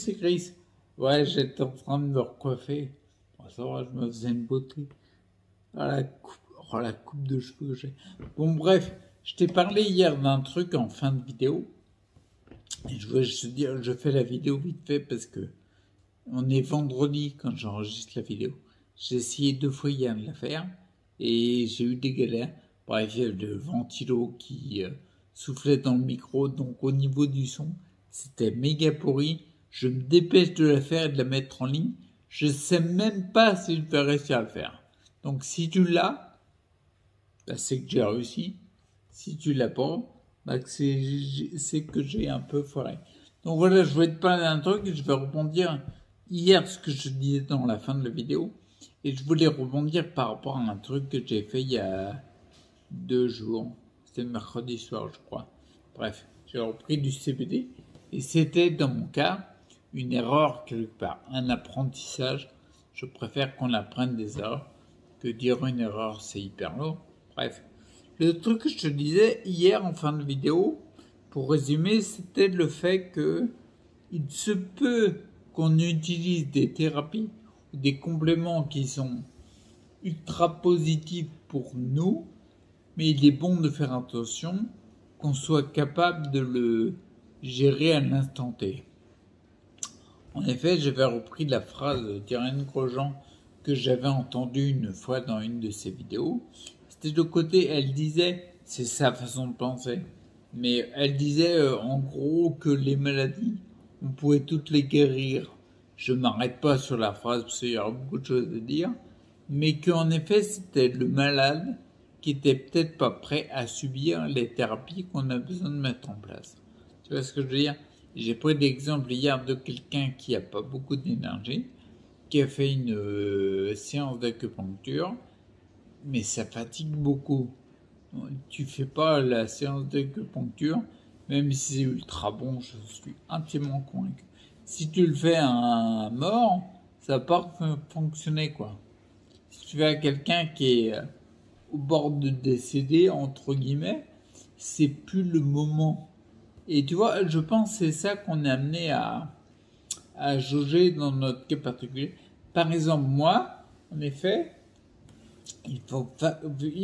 c'est Chris. Ouais, j'étais en train de me recoiffer. Bon, ça va, je me faisais une beauté. Oh, la coupe de cheveux que j'ai. Bon, bref, je t'ai parlé hier d'un truc en fin de vidéo. Et je voulais te dire, je fais la vidéo vite fait parce que on est vendredi quand j'enregistre la vidéo. J'ai essayé 2 fois hier de la faire et j'ai eu des galères. Bref, il y a le ventilo qui soufflait dans le micro, donc au niveau du son, c'était méga pourri. Je me dépêche de la faire et de la mettre en ligne. Je sais même pas si je vais réussir à le faire. Donc si tu l'as, bah, c'est que j'ai réussi. Si tu l'as pas, bah, c'est que j'ai un peu foiré. Donc voilà, je voulais te parler d'un truc et je vais rebondir hier ce que je disais dans la fin de la vidéo. Et je voulais rebondir par rapport à un truc que j'ai fait il y a 2 jours. C'était mercredi soir, je crois. Bref, j'ai repris du CBD. Et c'était, dans mon cas, une erreur quelque part. Un apprentissage. Je préfère qu'on apprenne des erreurs que dire une erreur, c'est hyper lourd. Bref. Le truc que je te disais hier en fin de vidéo, pour résumer, c'était le fait que il se peut qu'on utilise des thérapies ou des compléments qui sont ultra positifs pour nous, mais il est bon de faire attention qu'on soit capable de le gérer à l'instant T. En effet, j'avais repris la phrase d'Irène Grosjean que j'avais entendue une fois dans une de ses vidéos. C'était de côté, elle disait, c'est sa façon de penser, mais elle disait en gros que les maladies, on pouvait toutes les guérir. Je m'arrête pas sur la phrase parce qu'il y aura beaucoup de choses à dire, mais qu'en effet c'était le malade qui était peut-être pas prêt à subir les thérapies qu'on a besoin de mettre en place. Tu vois ce que je veux dire? J'ai pris l'exemple hier de quelqu'un qui a pas beaucoup d'énergie, qui a fait une séance d'acupuncture, mais ça fatigue beaucoup. Tu fais pas la séance d'acupuncture, même si c'est ultra bon, je suis intimement convaincu. Si tu le fais à un mort, ça va pas fonctionner, quoi. Si tu fais à quelqu'un qui est au bord de décéder, entre guillemets, c'est plus le moment. Et tu vois, je pense que c'est ça qu'on est amené à jauger dans notre cas particulier. Par exemple, moi, en effet, il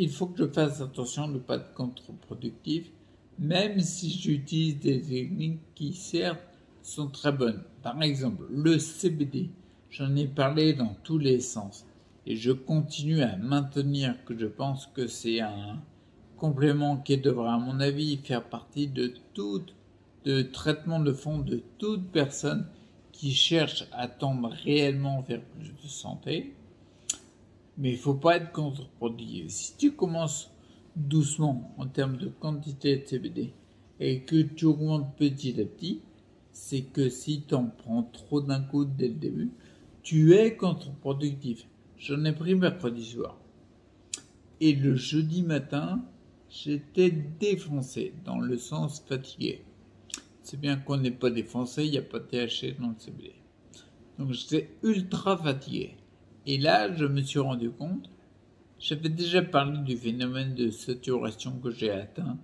faut que je fasse attention de ne pas être contre-productif, même si j'utilise des techniques qui, certes, sont très bonnes. Par exemple, le CBD, j'en ai parlé dans tous les sens. Et je continue à maintenir que je pense que c'est un complément qui devrait, à mon avis, faire partie de traitement de fond de toute personne qui cherche à tendre réellement vers plus de santé. Mais il ne faut pas être contre-productif. Si tu commences doucement en termes de quantité de CBD et que tu augmentes petit à petit, c'est que si tu en prends trop d'un coup dès le début, tu es contre-productif. J'en ai pris mercredi soir. Et le jeudi matin, j'étais défoncé, dans le sens fatigué. C'est bien qu'on n'est pas défoncé, il n'y a pas de THC dans le CBD. Donc j'étais ultra fatigué. Et là, je me suis rendu compte, j'avais déjà parlé du phénomène de saturation que j'ai atteint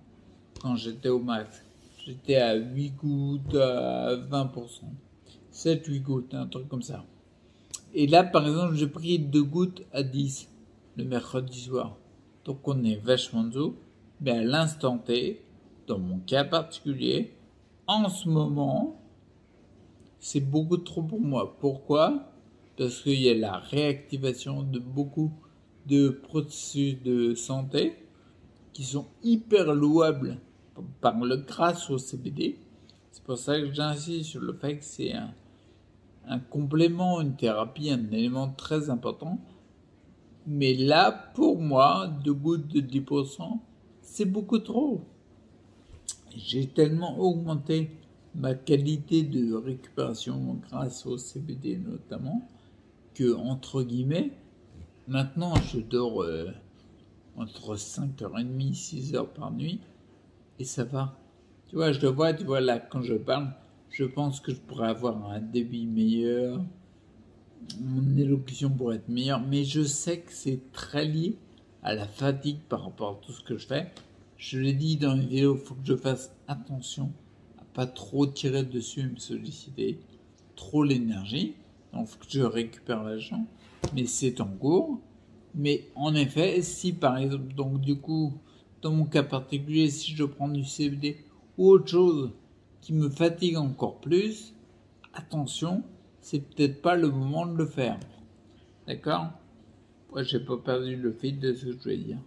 quand j'étais au max. J'étais à 8 gouttes à 20%. 7-8 gouttes, un truc comme ça. Et là, par exemple, j'ai pris 2 gouttes à 10 le mercredi soir. Donc on est vachement dessous. Mais à l'instant T, dans mon cas particulier, en ce moment, c'est beaucoup trop pour moi. Pourquoi? Parce qu'il y a la réactivation de beaucoup de processus de santé qui sont hyper louables grâce au CBD. C'est pour ça que j'insiste sur le fait que c'est un complément, une thérapie, un élément très important. Mais là, pour moi, 2 gouttes de 10%, c'est beaucoup trop. J'ai tellement augmenté ma qualité de récupération grâce au CBD notamment, que, entre guillemets, maintenant je dors entre 5h30 et 6h par nuit, et ça va. Tu vois, je le vois, tu vois, là, quand je parle, je pense que je pourrais avoir un débit meilleur, mon élocution pourrait être meilleure, mais je sais que c'est très lié à la fatigue par rapport à tout ce que je fais. Je l'ai dit dans une vidéo, il faut que je fasse attention à pas trop tirer dessus et me solliciter. trop l'énergie. Donc, il faut que je récupère l'argent. Mais c'est en cours. Mais en effet, si par exemple, donc du coup, dans mon cas particulier, si je prends du CBD ou autre chose qui me fatigue encore plus, attention, c'est peut-être pas le moment de le faire. D'accord? Moi, j'ai pas perdu le fil de ce que je voulais dire.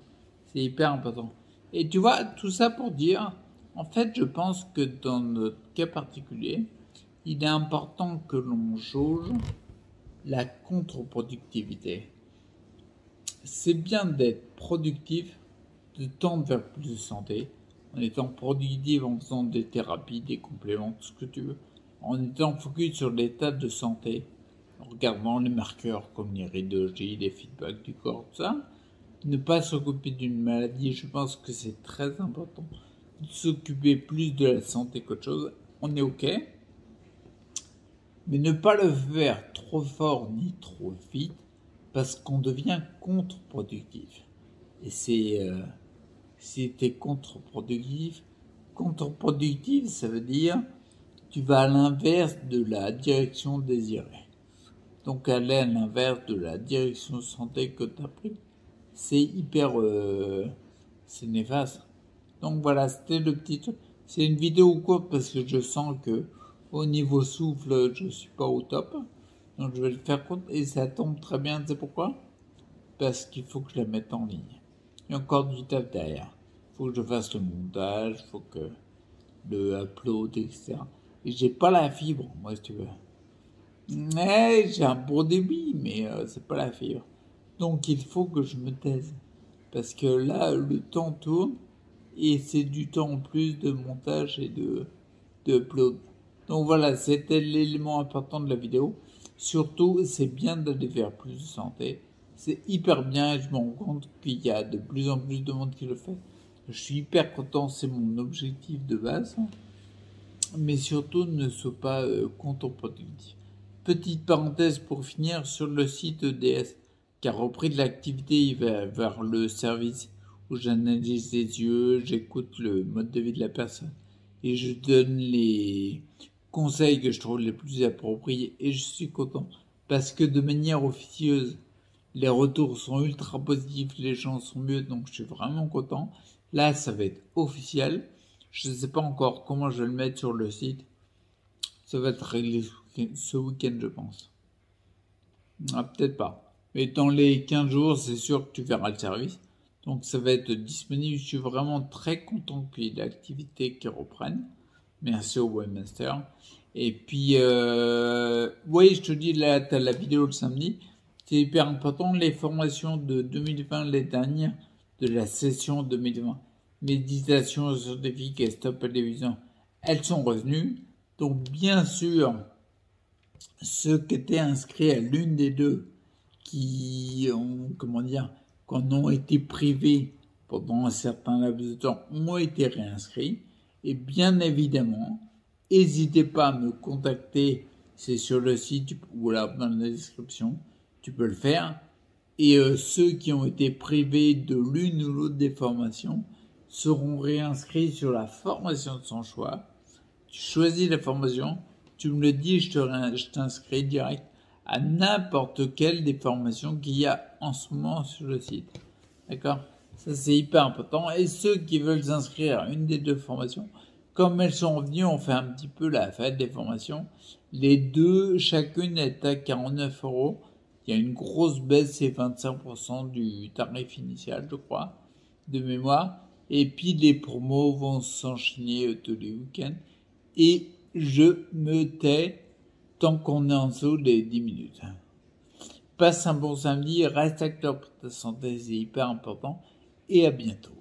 C'est hyper important. Et tu vois, tout ça pour dire, en fait, je pense que dans notre cas particulier, il est important que l'on jauge la contre-productivité. C'est bien d'être productif, de tendre vers plus de santé, en étant productif en faisant des thérapies, des compléments, tout ce que tu veux, en étant focus sur l'état de santé, en regardant les marqueurs comme les rhinologies, les feedbacks du corps, tout ça. Ne pas s'occuper d'une maladie, je pense que c'est très important. De s'occuper plus de la santé qu'autre chose, on est ok. Mais ne pas le faire trop fort ni trop vite, parce qu'on devient contre-productif. Et si t'es contre-productif, ça veut dire tu vas à l'inverse de la direction désirée. Donc aller à l'inverse de la direction santé que tu as pris, c'est hyper... c'est néfaste. Donc voilà, c'était le petit truc. C'est une vidéo courte parce que je sens que au niveau souffle, je suis pas au top. Donc je vais le faire court et ça tombe très bien. Tu sais pourquoi? Parce qu'il faut que je la mette en ligne. Il y a encore du taf derrière. Il faut que je fasse le montage, il faut que le upload, etc. Et j'ai pas la fibre, moi, si tu veux. Ouais, j'ai un bon débit, mais c'est pas la fibre. Donc il faut que je me taise. Parce que là, le temps tourne et c'est du temps en plus de montage et de upload. Donc voilà, c'était l'élément important de la vidéo. Surtout, c'est bien d'aller vers plus de santé. C'est hyper bien et je me rends compte qu'il y a de plus en plus de monde qui le fait. Je suis hyper content, c'est mon objectif de base. Mais surtout, ne sois pas contre-productif. Petite parenthèse pour finir, sur le site EDS, qui a repris de l'activité vers le service où j'analyse les yeux, j'écoute le mode de vie de la personne et je donne les conseils que je trouve les plus appropriés et je suis content parce que de manière officieuse, les retours sont ultra positifs, les gens sont mieux, donc je suis vraiment content. Là, ça va être officiel. Je ne sais pas encore comment je vais le mettre sur le site. Ça va être réglé ce week-end, je pense. Ah, peut-être pas. Mais dans les 15 jours, c'est sûr que tu verras le service. Donc ça va être disponible. Je suis vraiment très content qu'il y ait l'activité qui reprenne. Merci au webmaster. Et puis, oui, je te dis, là, tu as la vidéo le samedi. C'est hyper important. Les formations de 2020, les dernières de la session 2020, méditation scientifique et stop télévision, elles sont revenues. Donc, bien sûr, ceux qui étaient inscrits à l'une des deux, qui ont, qu'on ont été privés pendant un certain laps de temps, ont été réinscrits. Et bien évidemment, n'hésitez pas à me contacter, c'est sur le site ou là dans la description, tu peux le faire. Et ceux qui ont été privés de l'une ou l'autre des formations seront réinscrits sur la formation de son choix. Tu choisis la formation, tu me le dis, je t'inscris direct à n'importe quelle des formations qu'il y a en ce moment sur le site. D'accord? Ça, c'est hyper important. Et ceux qui veulent s'inscrire à une des deux formations, comme elles sont revenues, on fait un petit peu la fête des formations. Les deux, chacune est à 49 €. Il y a une grosse baisse, c'est 25% du tarif initial, je crois, de mémoire. Et puis les promos vont s'enchaîner tous les week-ends. Et je me tais tant qu'on est en dessous des 10 minutes. Passe un bon samedi, reste acteur pour ta santé, c'est hyper important. Et à bientôt.